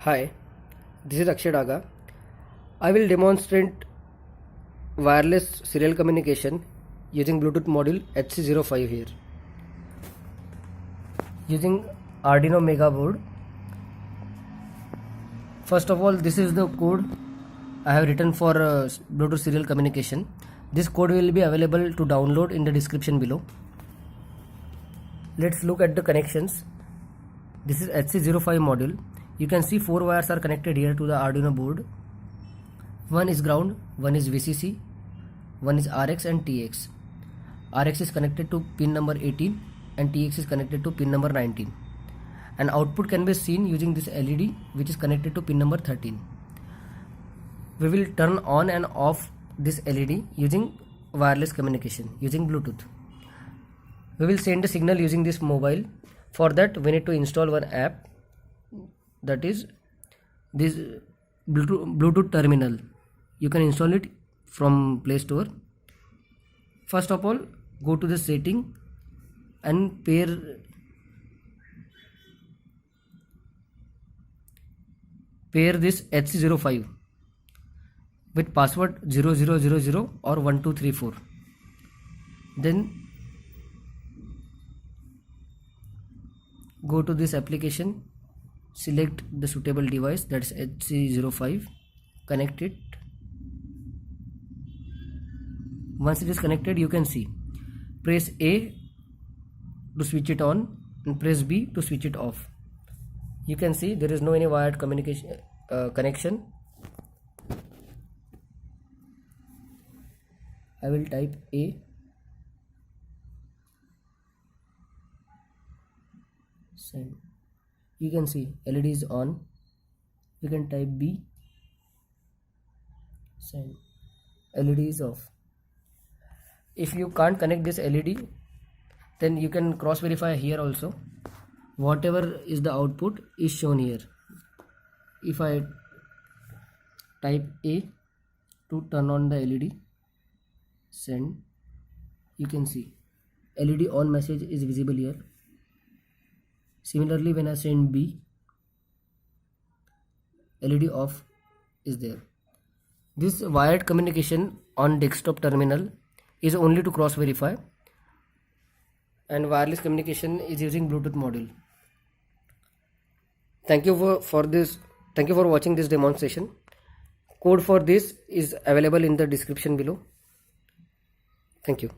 Hi, this is Akshay Daga. I will demonstrate wireless serial communication using Bluetooth module HC05 here. Using Arduino Mega board. First of all, this is the code I have written for Bluetooth serial communication. This code will be available to download in the description below. Let's look at the connections. This is HC05 module. You can see 4 wires are connected here to the Arduino board. One is ground, one is VCC, one is RX and TX. RX is connected to pin number 18 and TX is connected to pin number 19. And output can be seen using this LED which is connected to pin number 13. We will turn on and off this LED using wireless communication, using Bluetooth. We will send a signal using this mobile. For that we need to install one app, that is this Bluetooth terminal. You can install it from Play Store. First of all, go to the setting and pair this HC05 with password 0000 or 1234. Then go to this application, select the suitable device, that is HC05, connect it. Once it is connected, you can see, press A to switch it on and press B to switch it off. You can see there is no any wired communication connection. I will type A, send. You can see LED is on. You can type B, send. LED is off. If you can't connect this LED, then you can cross verify here also. Whatever is the output is shown here. If I type A to turn on the LED, send, you can see LED on message is visible here. Similarly, when I send B, LED off is there. This wired communication on desktop terminal is only to cross verify, and wireless communication is using Bluetooth module. Thank you for watching this demonstration. Code for this is available in the description below. Thank you.